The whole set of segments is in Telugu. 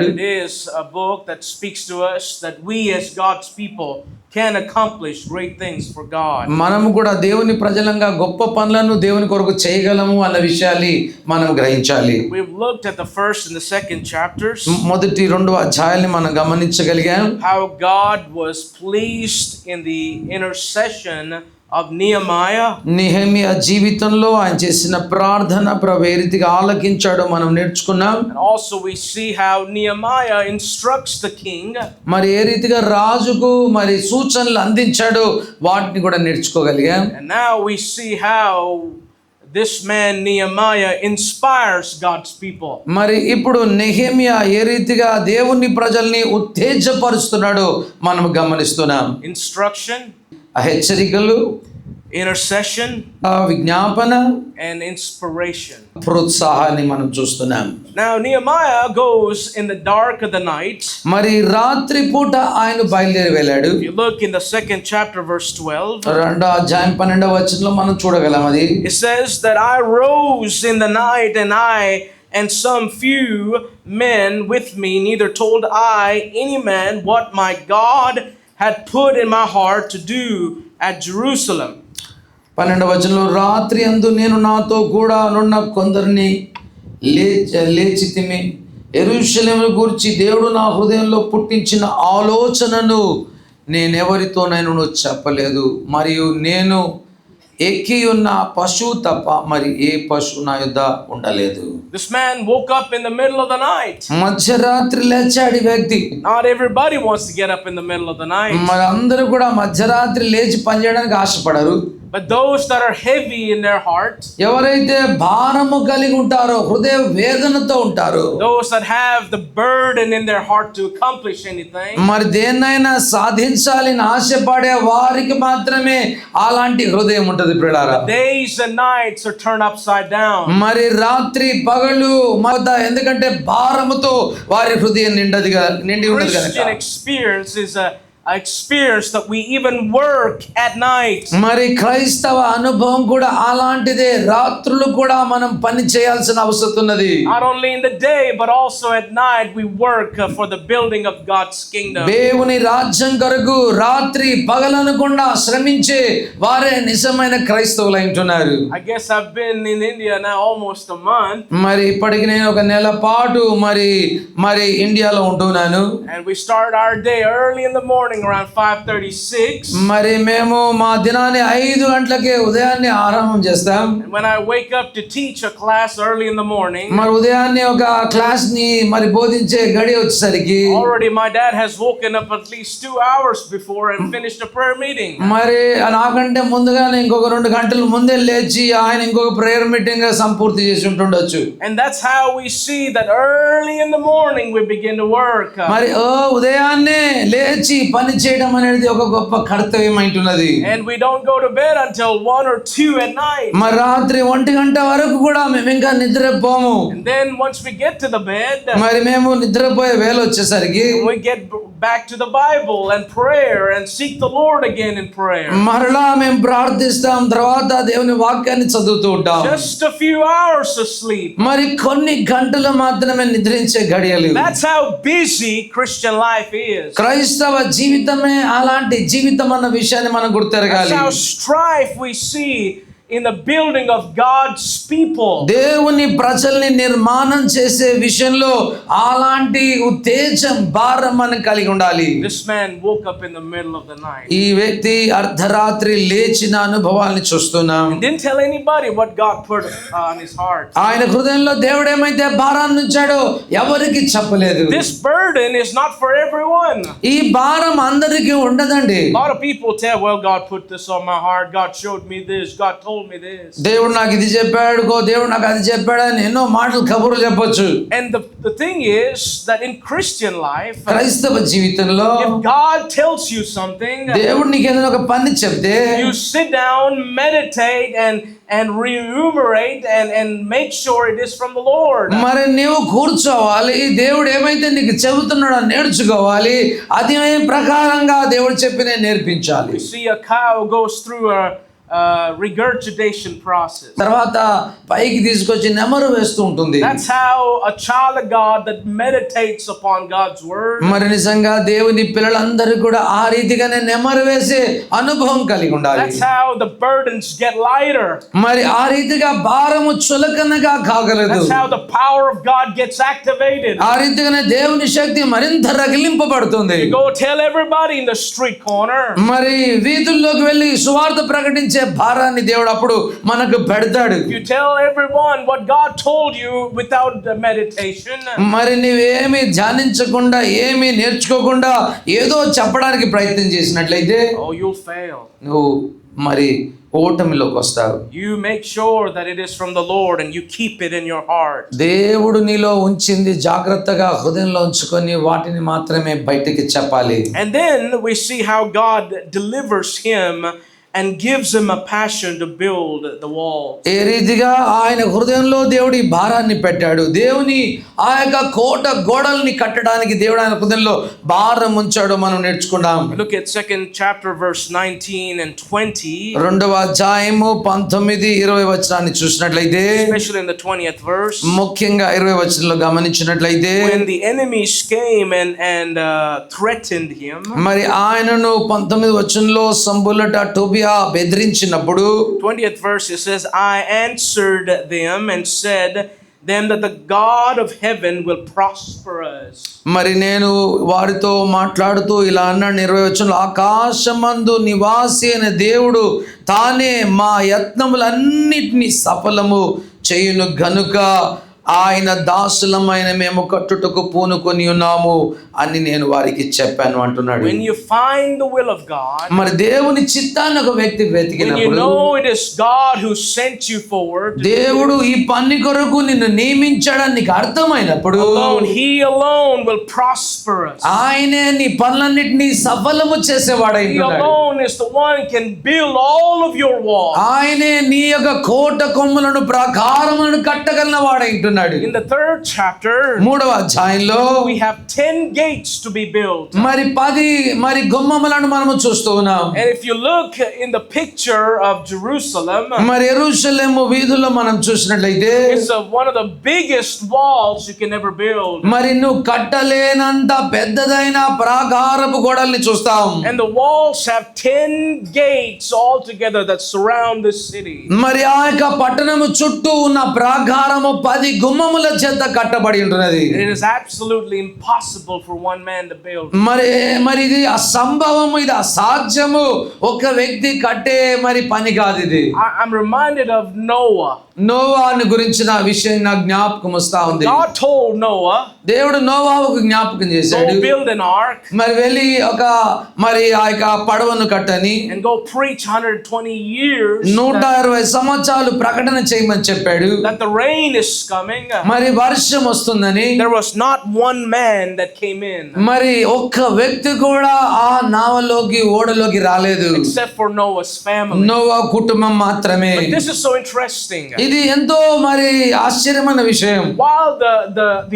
It is a book that speaks to us that we as God's people can accomplish great things for God. మనము కూడా దేవుని ప్రజలంగా గొప్ప పనులను దేవుని కొరకు చేయగలము అన్న విషయాన్ని మనం గ్రహించాలి. We've looked at the first and the second chapters. మొదటి రెండు అధ్యాయాల్ని మనం గమనించగలిగాం. How God was pleased in the intercession of Nehemiah. Nehemiah జీవితంలో ఆయన చేసిన ప్రార్థన ప్రభు ఏ రీతిగా ఆలకించాడో మనం నేర్చుకున్నాం. And also we see how Nehemiah instructs the king. మరి ఏ రీతిగా రాజుకు మరి సూచనలు అందించాడో వాటిని కూడా నేర్చుకోగలిగాం. And now we see how this man Nehemiah inspires God's people. మరి ఇప్పుడు నెహెమియా ఏ రీతిగా దేవుని ప్రజల్ని ఉత్తేజపరుస్తున్నాడో మనం గమనిస్తున్నాం. Instruction, హెచ్చరికలు, intercession, విజ్ఞాపన and inspiration. ప్రోత్సాహాన్ని మనం చూస్తున్నాం. Now Nehemiah goes in the dark of the night. మరి రాత్రి పూట ఆయన బయలుదేరి వెళ్ళాడు. If you look in the second chapter verse 12, రెండో అధ్యాయం 12వ వచనంలో మనం చూడగలం అది. it says that I rose in the night and some few men with me, neither told I any man what my God had put in my heart to do at Jerusalem. 12వ వచనంలో రాత్రి అందు నేను నాతో కూడా నున్న కొందరిని లేచితిమి. యెరూషలేమును గురించి దేవుడు నా హృదయంలో పుట్టించిన ఆలోచనను నేనెవరితోనైనా చెప్పలేదు. మరియు నేను ఎక్కి ఉన్న పశువు తప్ప మరి ఏ పశువు నా యొద్ద ఉండలేదు. This man woke up in the middle of the night. మధ్యరాత్రి లేచాడు వ్యక్తి. Not everybody wants to get up in the middle of the night. మరి అందరూ కూడా మధ్యరాత్రి లేచి పనిచేయడానికి ఆశపడరు. But those that are heavy in their heart, ఎవరైతే భారము కలిగి ఉంటారో, హృదయ వేదనతో ఉంటారో, those that have the burden in their heart to accomplish anything, మరి దేన్నైనా సాధించాలని ఆశపడే వారికి మాత్రమే అలాంటి హృదయం ఉంటుంది ప్రియులారా. days and nights are turned upside down. మరి రాత్రి పగలు ఎందుకంటే భారముతో వారి హృదయం నిండి ఉండదు కనుక. Christian experience is a experience that we even work at night. మరి క్రైస్తవ అనుభవం కూడా అలాంటిదే. రాత్రులు కూడా మనం పని చేయాల్సిన అవసరం ఉన్నది. Not only in the day but also at night we work for the building of God's kingdom. దేవుని రాజ్యం కొరకు రాత్రి పగలనకుండా శ్రమించే వారే నిజమైన క్రైస్తవులు అంటున్నారు. I guess I've been in India now almost a month. మరి ఇప్పటికి నేను ఒక నెల పాటు మరి ఇండియాలో ఉంటున్నాను. And we start our day early in the morning around 5:36. మరి మేము మా దినాన్ని 5 గంటలకే ఉదయాన్నే ఆరంభం చేస్తాం. And when I wake up to teach a class early in the morning, మరి ఉదయాన్నే ఒక క్లాస్ ని మరి బోధించే గడి వచ్చేసరికి already my dad has woken up at least 2 hours before and finished a prayer meeting. మరి నాకంటే ముందుగానే ఇంకొక 2 గంటల ముందే లేచి ఆయన ఇంకొక ప్రేయర్ మీటింగ్ సంపూర్తి చేసి ఉంటుండొచ్చు. And that's how we see that early in the morning we begin to work. మరి ఉదయాన్నే లేచి పని చేయడం అనేది ఒక గొప్ప కర్తవ్యం అంటున్నది. And we don't go to bed until 1 or 2 at night. మరి రాత్రి 1 గంట వరకు కూడా మేము ఇంకా నిద్రపోము. And then once we get to the bed, మరి మేము నిద్రపోయే వేళ వచ్చేసరికి we get back to the Bible and prayer and seek the Lord again in prayer. మరలా మేము ప్రార్థిస్తాం, తర్వాత దేవుని వాక్యాన్ని చదువుతూ ఉంటాం. Just a few hours of sleep. మరి కొన్ని గంటలు మాత్రమే నిద్రించే గడియలు. That's how busy Christian life is. క్రైస్తవ జీవితమే అలాంటి జీవితం అన్న విషయాన్ని మనం గుర్తెరగాలి. That's how strife we see in the building of God's people. దేవుని ప్రజల్ని నిర్మాణం చేసే విషయంలో అలాంటి ఉత్తేజం భారం మనం కలిగి ఉండాలి. This man woke up in the middle of the night. ఈ వ్యక్తి అర్ధరాత్రి లేచిన అనుభవాన్ని చూస్తున్నాం. He didn't tell anybody what God put on his heart. ఆయన హృదయంలో దేవుడు ఏమైతే భారాన్ని ఉంచాడో ఎవరికి చెప్పలేదు. This burden is not for everyone. ఈ భారం అందరికీ ఉండదండి. A lot of people tell, well, God put this on my heart, God showed me this, God told me this. దేవుడు నాకు ఇది చెప్పాడు, దేవుడు నాకు అది చెప్పాడు అని ఎన్నో మాటలు కబుర్లు చెప్పొచ్చు. And the thing is that in Christian life, క్రైస్తవ జీవితంలో if God tells you something, దేవుడు నీకు ఏదైనా ఒక పని చెప్తే you sit down, meditate and remunerate and make sure it is from the Lord. మరి నీవు కూర్చోవాలి, దేవుడు ఏమైతే నీకు చెబుతున్నాడో నేర్చుకోవాలి, అది ప్రకారంగా దేవుడు చెప్పినే నేర్పించాలి. We see a cow goes through regurgitation process. తర్వాత పైకి తీసుకొచ్చి నెమరు వేస్తూ ఉంటుంది. That's how a child of God that meditates upon God's word. మరి నిజంగా దేవుని పిల్లలందరూ కూడా ఆ రీతిగానే నెమరు వేసే అనుభవం కలిగి ఉండాలి. That's how the burdens get lighter. మరి ఆ రీతిగా భారము చులకనగా కాగలదు. That's how the power of God gets activated. ఆ రీతిగానే దేవుని శక్తి మరింత రగిలింపబడుతుంది. You go tell everybody in the street corner. మరి వీధుల్లోకి వెళ్ళి సువార్త ప్రకటించే భారాన్ని దేవుడు అప్పుడు మనకు పెడతాడు. You tell everyone what God told you without the meditation. మరి నీవేమి ధ్యానించకుండా ఏమి నేర్చుకోకుండా ఏదో చెప్పడానికి ప్రయత్నం చేసినట్లయితే Oh, you'll fail. నువ్వు మరి ఓటమిలోకి వస్తావు. You make sure that it is from the Lord and you keep it in your heart. దేవుడు నీలో ఉంచింది జాగ్రత్తగా హృదయంలో ఉంచుకొని వాటిని మాత్రమే బయటికి చెప్పాలి. And then we see how God delivers him and gives him a passion to build the wall. ఏ రీతిగా ఆయన హృదయంలో దేవుడు ఈ భారాన్ని పెట్టాడు. దేవుని ఆ యొక్క కోట గోడల్ని కట్టడానికి దేవుడు ఆయన హృదయంలో భారం ఉంచాడు. మనం నేర్చుకున్నాం. Look at 2nd chapter verse 19 and 20. రెండవ అధ్యాయము 19-20 వచనాన్ని చూసినట్లయితే, Especially in the 20th verse. ముఖ్యంగా 20 వచనంలో గమనించినట్లయితే, When the enemies came and threatened him. మరి ఆయనను 19 వచనంలో సంబులట Tobiah బెదిరించినప్పుడు 20th verse it says, I answered them and said them that the God of heaven will prosper us. మరి నేను వారితో మాట్లాడుతూ ఇలా అన్నాడు 20 వచనంలో, ఆకాశమందు నివాసి అయిన దేవుడు తానే మా యత్నములన్నిటినీ సఫలము చేయును గనుక ఆయన దాసులమైన మేము కట్టుటకు పూనుకొని ఉన్నాము అని నేను వారికి చెప్పాను అంటున్నాడు. When you find the will of God, మరి దేవుని చిత్తాన్ని ఒక వ్యక్తి when you వెతికినప్పుడు, know it is God who sent you forward, దేవుడు ఈ పని కొరకు నిన్ను నియమించాడని నీకు అర్థమైనప్పుడు, He alone will prosper us. ఆయనే నీ పనులన్నిటినీ సఫలము చేసేవాడై He ఉన్నాడు. alone is the one who can build all of your walls. ఆయనే నీ యొక్క కోట కొమ్ములను ప్రాకారములను కట్టగలిగిన వాడై ఉంటున్నాడు. In the 3rd chapter, 3వ అధ్యాయంలో we have 10 gates to be built. మరి 10 గుమ్మములను మనము చూస్తూ ఉన్నాం. And if you look in the picture of Jerusalem, మరి యెరూషలేము వీధుల్లో మనం చూసినట్లయితే, it's one of the biggest walls you can ever build. మరి నువ్వు కట్టలేనంత పెద్దదైన ప్రాకారపు గోడల్ని చూస్తాం. And the walls have 10 gates all together that surround this city. మరి ఆ యొక్క పట్టణము చుట్టూ ఉన్న ప్రాకారము 10 గుమ్మముల చేత కట్టబడి ఉంటున్నది. It is absolutely impossible for one man to build. మరి ఇది అసంభవము, ఇది అసాధ్యము. ఒక వ్యక్తి కట్టే మరి పని కాదు ఇది. I'm reminded of Noah. నోవాను గురించిన విషయం నాకు జ్ఞాపకం వస్తా ఉంది. God told Noah, దేవుడు నోవాహుకు జ్ఞాపకం చేశాడు, go build an ark మరి వెళ్ళి మరి ఆ యొక్క పడవను కట్టని, and go preach 120 years 120 సంవత్సరాలు ప్రకటన చేయమని చెప్పాడు. that the rain is coming. మరి వర్షం వస్తుందని. There was not one man that came in, మరి ఒక్క వ్యక్తి కూడా ఆ నావలోకి ఓడలోకి రాలేదు, except for Noah's family. Noah కుటుంబం మాత్రమే. But this is so interesting. ఇది ఎంతో మరి ఆశ్చర్యమైన విషయం. While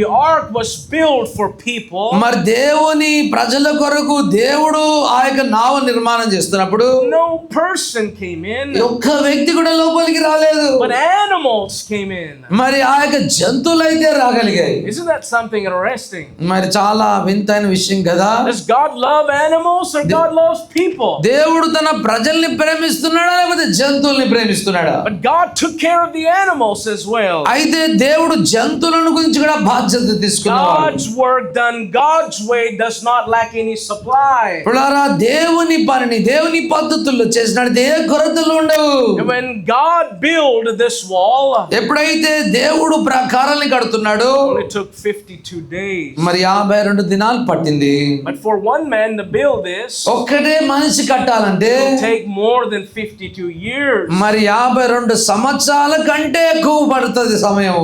the ark was built for people, మరి దేవుని ప్రజల కొరకు దేవుడు ఆ యొక్క నావ నిర్మాణం చేస్తున్నప్పుడు no person came in, ఒక్క వ్యక్తి కూడా లోపలికి రాలేదు, but animals came in. మరి ఆ యొక్క జంతువులు అయితే రాగలిగాయి. Isn't that something interesting? మరి చాలా వింతైన విషయం కదా. Does God love animals or God loves people? దేవుడు తన ప్రజల్ని ప్రేమిస్తున్నాడా లేకపోతే జంతువుల్ని ప్రేమిస్తున్నాడా? But God took care of the animals as well. అయితే దేవుడు జంతువులను గురించి కూడా బాధ్యత తీసుకున్నాడు. God's work done God's way does not lack any supply. పులారా దేవుని పనిని దేవుని పద్ధతుల్లో చేసినట్టు ఏ కొరతలు ఉండవు. And when God built this wall, ఎప్పుడైతే దేవుడు ప్రాకారాన్ని కడుతున్నాడు, only took 52 days. మరి 52 దినాలు పట్టింది. But for one man to build this, ఒక్కటే మనిషి కట్టాలంటే it will take more than 52 years. మరి 52 సంవత్సరాల కంటే ఎక్కువ పడుతుంది సమయం.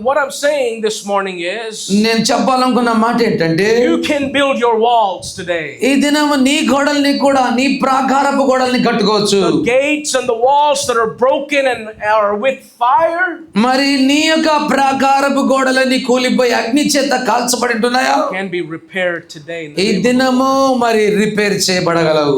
What I'm saying this morning is, నేను చెప్పాలనుకున్న మాట ఏంటంటే, you can build your walls today. ఈ దినం నీ గోడల్ని కూడా, నీ ప్రాకారపు గోడల్ని కట్టుకోవచ్చు. The gates and the walls that are broken and are with fire, మరి నీ యొక్క ప్రాకారపు గోడలని కూలిపోయి అగ్ని చేత కాల్చబడి ఉంటున్నాయా? can be repaired today. ఈ దినము మరి రిపేర్ చేయబడగలవు.